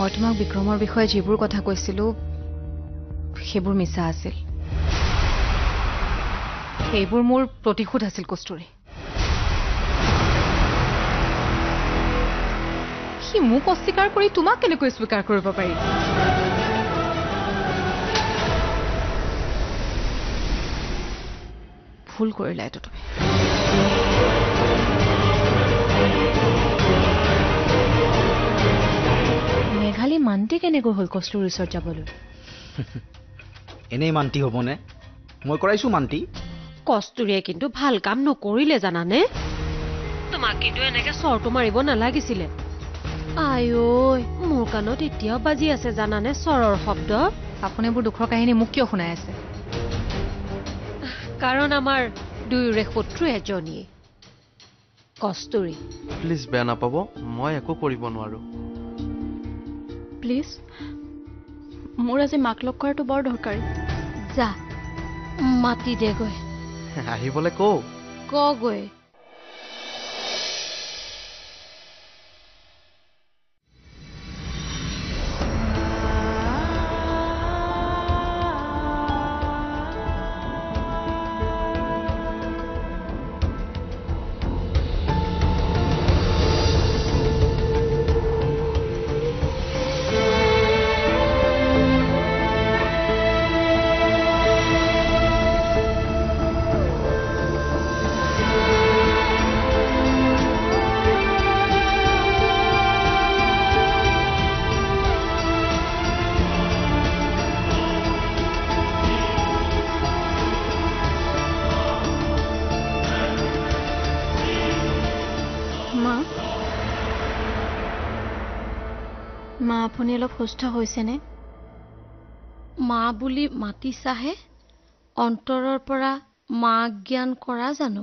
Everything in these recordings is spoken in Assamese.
মই তোমাক বিক্ৰমৰ বিষয়ে যিবোৰ কথা কৈছিলো সেইবোৰ মিছা আছিল সেইবোৰ মোৰ প্ৰতিশোধ আছিল কস্তুৰী সি মোক অস্বীকাৰ কৰি তোমাক কেনেকৈ স্বীকাৰ কৰিব পাৰি ভুল কৰিলা এইটো তুমি মেঘালী মান্তি কেনেকৈ হ'ল কস্তুৰীৰ ওচৰত যাবলৈ এনেই মান্তি হ'বনে মই কৰাইছো মান্তি কস্তুৰীয়ে কিন্তু ভাল কাম নকৰিলে জানানে তোমাক কিন্তু এনেকে চৰটো মাৰিব নালাগিছিলে আয়ৈ মোৰ কাণত এতিয়াও বাজি আছে জানানে চৰৰ শব্দ আপুনি এইবোৰ দুখৰ কাহিনী মোক কিয় শুনাই আছে কাৰণ আমাৰ দুয়োৰে শত্ৰু এজনীয়ে কস্তুৰী প্লিজ বেয়া নাপাব মই একো কৰিব নোৱাৰো প্লিজ মোৰ আজি মাক লগ কৰাটো বৰ দৰকাৰী যা মাতি দে গৈ আহিবলৈ কওঁ গৈ মা আপুনি অলপ সুস্থ হৈছেনে মা বুলি মাতিছাহে অন্তৰৰ পৰা মা জ্ঞান কৰা জানো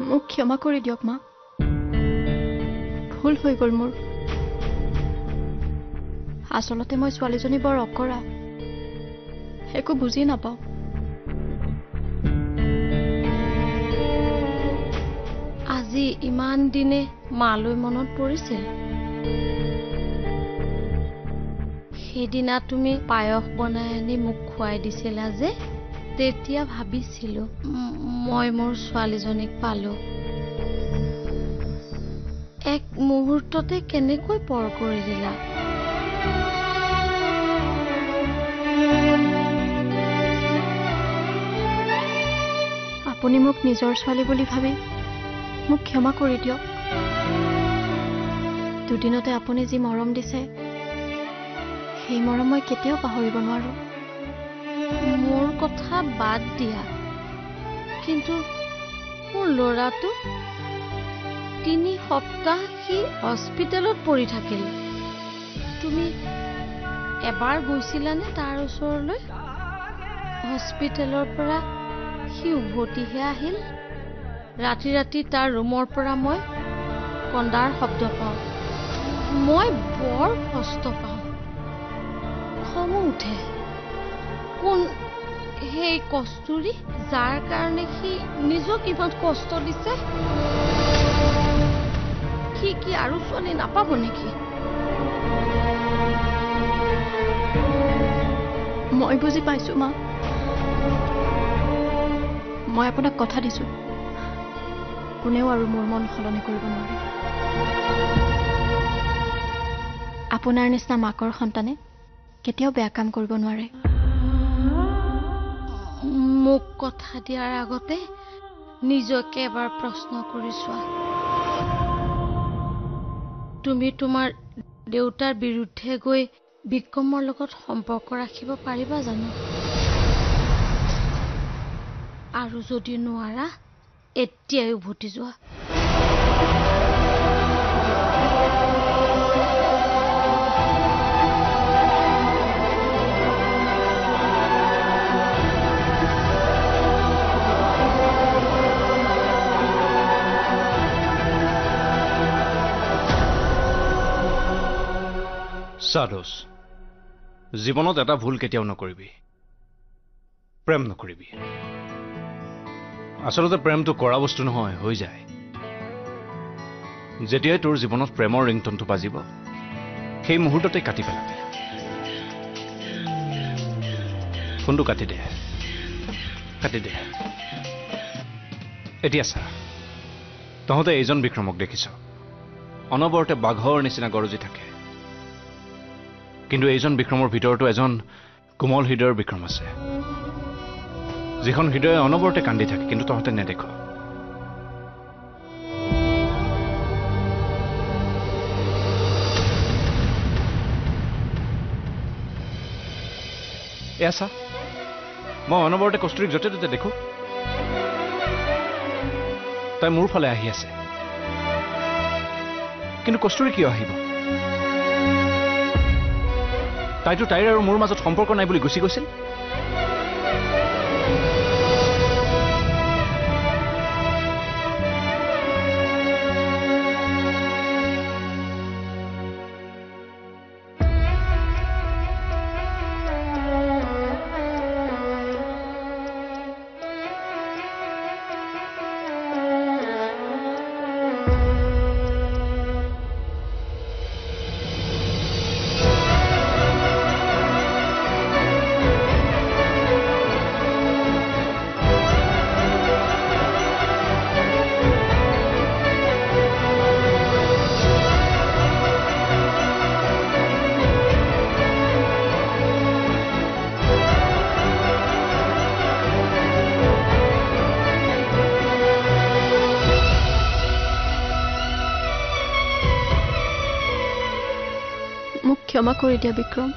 মোক ক্ষমা কৰি দিয়ক মা ভুল হৈ গ'ল মোৰ আচলতে মই ছোৱালীজনী বৰ অকৰা একো বুজি নাপাওঁ আজি ইমান দিনে মালৈ মনত পৰিছিল সেইদিনা তুমি পায়স বনাই আনি মোক খুৱাই দিছিলা যে তেতিয়া ভাবিছিলো মই মোৰ ছোৱালীজনীক পালো এক মুহূৰ্ততে কেনেকৈ পৰ কৰি দিলা আপুনি মোক নিজৰ ছোৱালী বুলি ভাবি মোক ক্ষমা কৰি দিয়ক দুদিনতে আপুনি যি মৰম দিছে সেই মৰম মই কেতিয়াও পাহৰিব নোৱাৰো মোৰ কথা বাদ দিয়া কিন্তু মোৰ ল'ৰাটো 3 সপ্তাহ সি হস্পিটেলত পৰি থাকিল তুমি এবাৰ গৈছিলানে তাৰ ওচৰলৈ হস্পিটেলৰ পৰা সি উভতিহে আহিল ৰাতি ৰাতি তাৰ ৰুমৰ পৰা মই কন্দাৰ শব্দ পাওঁ মই বৰ কষ্ট পাওঁ খং উঠে কোন সেই কস্তুৰী যাৰ কাৰণে সি নিজক ইমান কষ্ট দিছে সি কি আৰু ছোৱালী নাপাব নেকি মই বুজি পাইছো মা মই আপোনাক কথা দিছো কোনেও আৰু মোৰ মন সলনি কৰিব নোৱাৰে আপোনাৰ নিচিনা মাকৰ সন্তানে কেতিয়াও বেয়া কাম কৰিব নোৱাৰে মোক কথা দিয়াৰ আগতে নিজকে এবাৰ প্ৰশ্ন কৰি চোৱা তুমি তোমাৰ দেউতাৰ বিৰুদ্ধে গৈ বিক্ৰমৰ লগত সম্পৰ্ক ৰাখিব পাৰিবা জানো আৰু যদি নোৱাৰা এতিয়াই উভতি যোৱা সাধুস জীৱনত এটা ভুল কেতিয়াও নকৰিবি প্ৰেম নকৰিবি আচলতে প্ৰেমটো কৰা বস্তু নহয় হৈ যায় যেতিয়াই তোৰ জীৱনত প্ৰেমৰ ৰিংটনটো বাজিব সেই মুহূৰ্ততে কাটি পেলাবি ফোনটো কাটি দে এতিয়া চা তহঁতে এইজন বিক্ৰমক দেখিছ অনবৰতে বাঘৰ নিচিনা গৰজি থাকে কিন্তু এইজন বিক্ৰমৰ ভিতৰতো এজন কোমল হৃদয়ৰ বিক্ৰম আছে যিখন হৃদয়ে অনবৰতে কান্দি থাকে কিন্তু তহঁতে নেদেখ এয়া চা মই অনবৰতে কস্তুৰীক য'তে ত'তে দেখো তাই মোৰ ফালে আহি আছে কিন্তু কস্তুৰী কিয় আহিব তাইতো তাইৰ আৰু মোৰ মাজত সম্পৰ্ক নাই বুলি গুচি গৈছিল মোক ক্ষমা কৰি দিয়া বিক্ৰম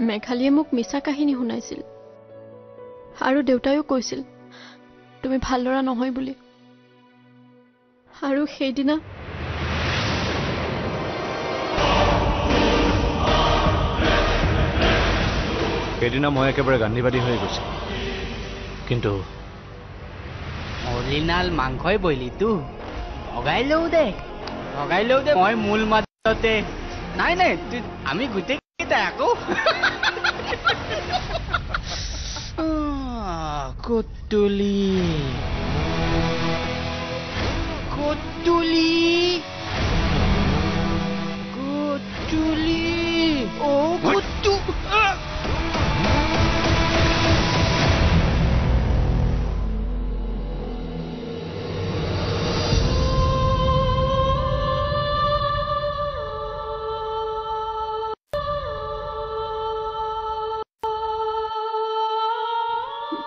মেঘালীয়ে মোক মিছা কাহিনী শুনাইছিল আৰু দেউতায়ো কৈছিল তুমি ভাল ল'ৰা নহয় বুলি আৰু সেইদিনা সেইদিনা মই একেবাৰে গান্ধীবাদী হৈ গৈছিল কিন্তু অৰিজিনাল মাংসই বইলিতো ভগাই লওঁ দে মই মূল মাজতে নাই আমি গোটেইকেইটাই আকৌ কতুলি অ কতু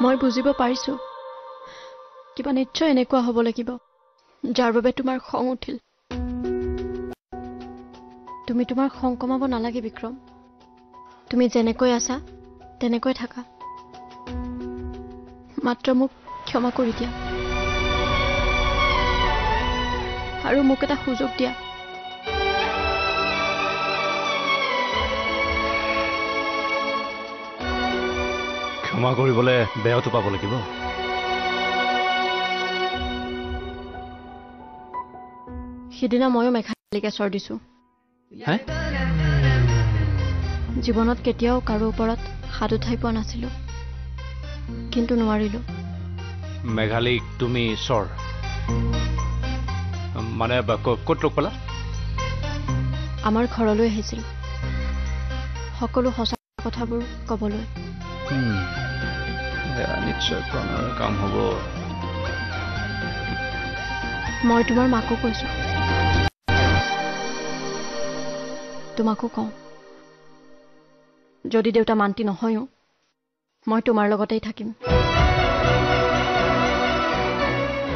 মই বুজিব পাৰিছো কিবা নিশ্চয় এনেকুৱা হ'ব লাগিব যাৰ বাবে তোমাৰ খং উঠিল তুমি তোমাৰ খং কমাব নালাগে বিক্ৰম তুমি যেনেকৈ আছা তেনেকৈ থাকা মাত্ৰ মোক ক্ষমা কৰি দিয়া আৰু মোক এটা সুযোগ দিয়া ক্ষমা কৰিবলৈ বেয়াটো পাব লাগিব সিদিনা ময়ো মেঘালীক এচৰ দিছো জীৱনত কেতিয়াও কাৰো ওপৰত হাত উঠাই পোৱা নাছিলো কিন্তু নোৱাৰিলো মেঘালীক তুমি চৰ মানে ক'ত লগ পালা আমাৰ ঘৰলৈ আহিছিল সকলো সঁচা কথাবোৰ ক'বলৈ নিশ্চয় প্ৰণয়ৰ কাম হ'ব মই তোমাৰ মাকো কৈছো তোমাকো কওঁ যদি দেউতা মান্তি নহয়ও মই তোমাৰ লগতেই থাকিম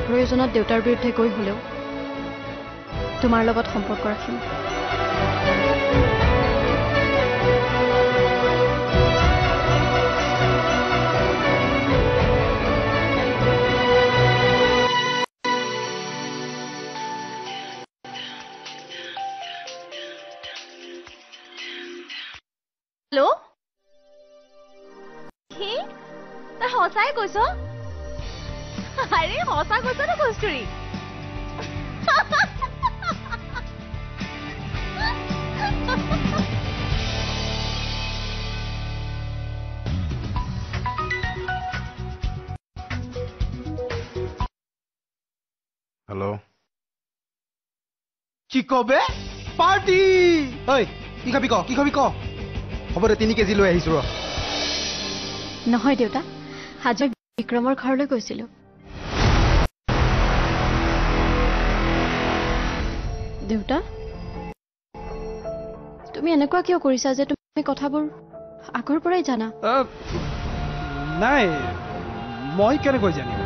প্ৰয়োজনত দেউতাৰ বিৰুদ্ধে গৈ হ'লেও তোমাৰ লগত সম্পৰ্ক ৰাখিম হেল্ল' কি তই সঁচাই কৈছ আৰে সঁচা কৈছ না কস্তুৰী হেল্ল' কি কবে পাৰ্টি ঐ কি খাবি ক হ'ব দে 3 কেজি লৈ আহিছো ৰ নহয় দেউতা আজি বিক্ৰমৰ ঘৰলৈ গৈছিলোঁ দেউতা তুমি এনেকুৱা কিয় কৰিছা যে তুমি কথাবোৰ আগৰ পৰাই জানা নাই মই কেনেকৈ জানিম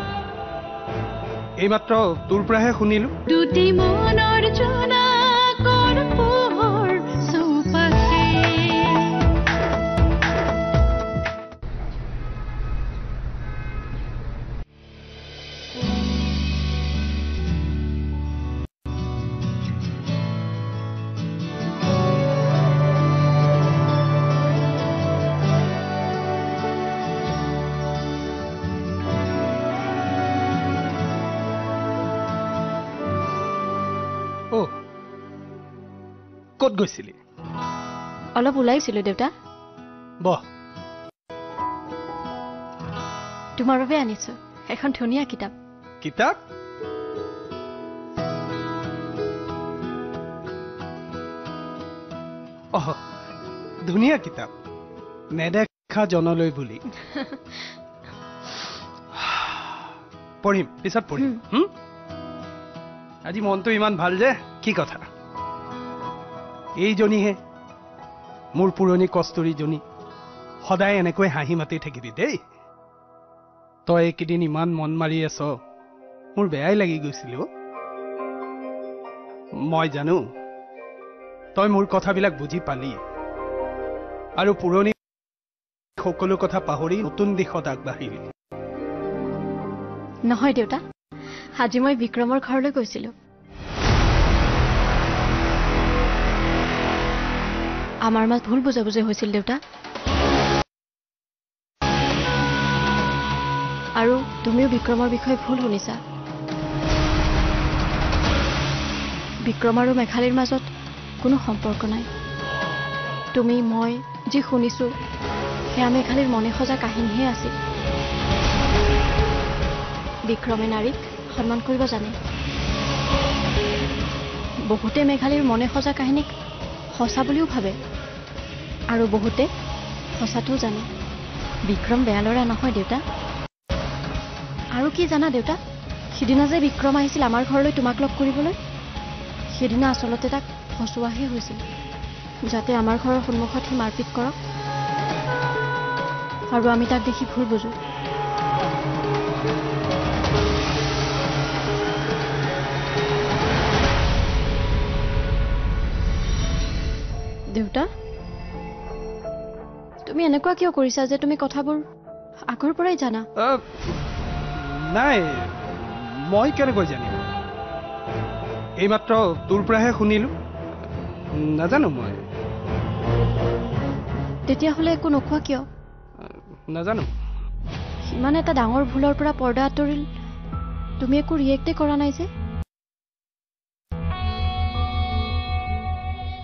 এইমাত্ৰ তোৰ পৰাহে শুনিলো দুটি মনৰ জোনাকৰ পোহৰ চৌপাশে ক'ত গৈছিলি অলপ ওলাইছিলো দেউতা বহ তোমাৰ বাবে আনিছো এখন ধুনীয়া কিতাপ কিতাপ ধুনীয়া কিতাপ নেদেখা জনলৈ বুলি পঢ়িম পিছত পঢ়িম আজি মনটো ইমান ভাল যে কি কথা এইজনীহে মোৰ পুৰণি কস্তুৰীজনী সদায় এনেকৈ হাঁহি মাতি থাকিবি দেই তই এইকেইদিন ইমান মন মাৰি আছ মোৰ বেয়াই লাগি গৈছিল মই জানো তই মোৰ কথাবিলাক বুজি পালি আৰু পুৰণি সকলো কথা পাহৰি নতুন দিশত আগবাঢ়িলি নহয় দেউতা আজি মই বিক্ৰমৰ ঘৰলৈ গৈছিলোঁ আমাৰ মাজত ভুল বুজাবুজি হৈছিল দেউতা আৰু তুমিও বিক্ৰমৰ বিষয়ে ভুল শুনিছা বিক্ৰম আৰু মেঘালীৰ মাজত কোনো সম্পৰ্ক নাই তুমি মই যি শুনিছো সেয়া মেঘালীৰ মনে সজা কাহিনীহে আছিল বিক্ৰমে নাৰীক সন্মান কৰিব জানে বহুতে মেঘালীৰ মনে সজা কাহিনীক সঁচা বুলিও ভাবে আৰু বহুতে সঁচাটোও জানে বিক্ৰম বেয়া ল'ৰা নহয় দেউতা আৰু কি জানা দেউতা সিদিনা যে বিক্ৰম আহিছিল আমাৰ ঘৰলৈ তোমাক লগ কৰিবলৈ সেইদিনা আচলতে তাক ফচুৱাহে হৈছিল যাতে আমাৰ ঘৰৰ সন্মুখত সি মাৰপিট কৰক আৰু আমি তাক দেখি ভুল বুজো দেউতা তুমি এনেকুৱা কিয় কৰিছা যে তুমি কথাবোৰ আগৰ পৰাই জানা নাই মই কেনেকৈ জানিম এইমাত্ৰ তোৰ পৰাহে শুনিলো নাজানো মই তেতিয়াহ'লে একো নোখোৱা কিয় নাজানো সিমান এটা ডাঙৰ ভুলৰ পৰা পৰ্দা আঁতৰিল তুমি একো ৰিয়েক্টে কৰা নাই যে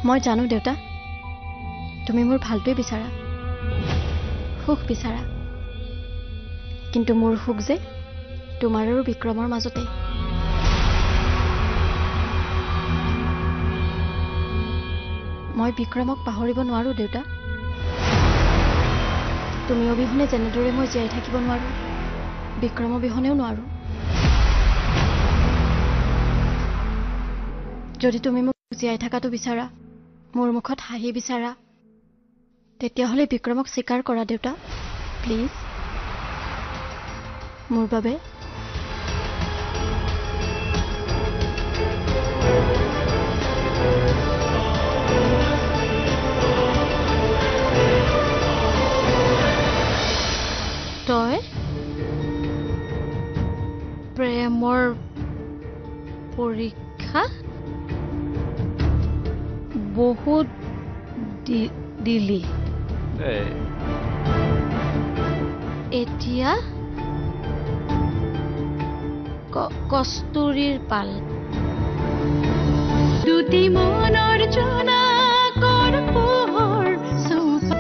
মই জানো দেউতা তুমি মোৰ ভালটোৱে বিচাৰা সুখ বিচাৰা কিন্তু মোৰ সুখ যে তোমাৰ আৰু বিক্ৰমৰ মাজতে মই বিক্ৰমক পাহৰিব নোৱাৰো দেউতা তুমি অবিহনে যেনেদৰে মই জীয়াই থাকিব নোৱাৰো বিক্ৰম অবিহনেও নোৱাৰো যদি তুমি মোক জীয়াই থকাটো বিচাৰা মোৰ মুখত হাঁহি বিচাৰা তেতিয়াহ'লে বিক্ৰমক স্বীকাৰ কৰা দেউতা প্লিজ মোৰ বাবে তই প্ৰেমৰ পৰীক্ষা বহুত দিলি এতিয়া কস্তুৰীৰ পাল দুটি মনৰ জোনাকৰ পোহৰ চৌপাত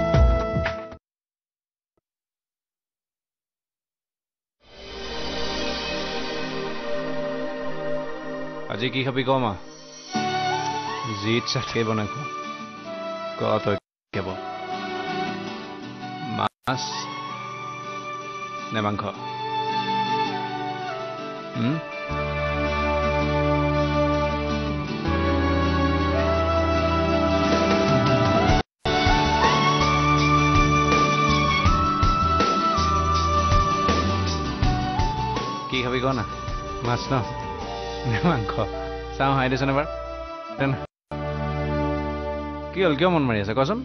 আজি কি খাবি ক মা যি ইচ্ছা থাকে বনাই খোৱা ক তই কেৱল মাছ নে মাংস কি খাবি ক না মাছ ন মাংস চাওঁ হাঁহি দিছোন এবাৰ কি হ'ল কিয় মন মাৰি আছে কচোন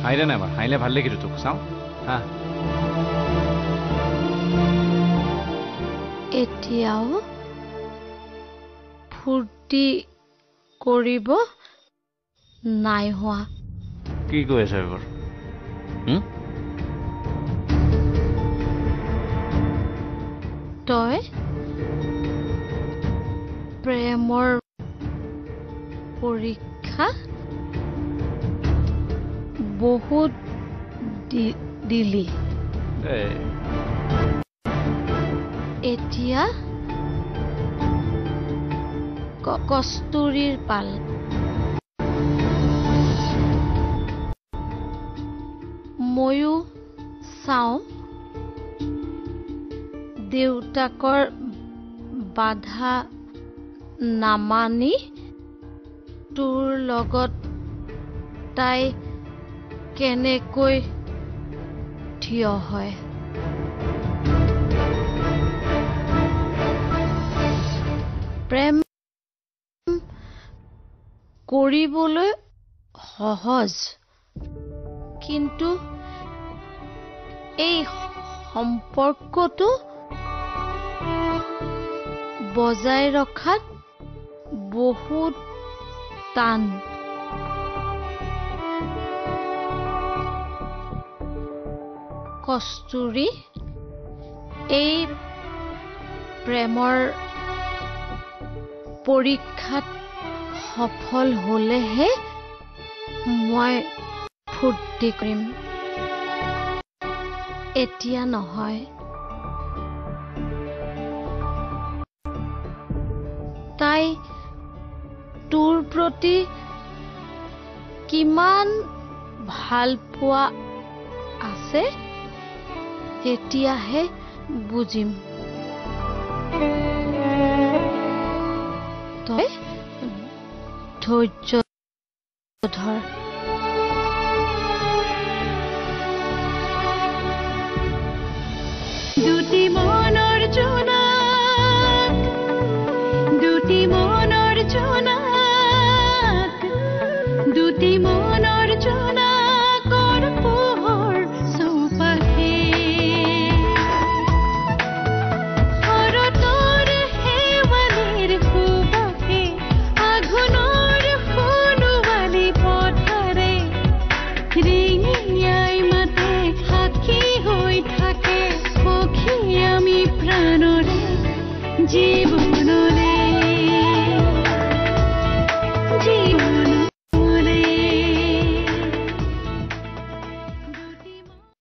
হাঁহি দে নাই এবাৰ হাঁহিলে ভাল দেখিতো তোক চাওঁ হা এতিয়াও ফূৰ্তি কৰিব নাই হোৱা কি কৈ আছে এইবোৰ তই প্ৰেমৰ পৰীক্ষা বহুত দিলি এতিয়া কস্তুৰীৰ পাল ময়ো চাওঁ দেউতাকৰ বাধা নামানি তোৰ লগত তাই কেনেকৈ থিয় হয় প্ৰেম কৰিবলৈ সহজ কিন্তু এই সম্পৰ্কটো বজাই ৰখাত বহুত টান কস্তুৰী এই প্ৰেমৰ পৰীক্ষাত সফল হ'লেহে মই ফূৰ্তি কৰিম এতিয়া নহয় তাই তোৰ প্ৰতি কিমান ভাল পোৱা আছে তেতিয়াহে বুজিম তই ধৈৰ্য ধৰ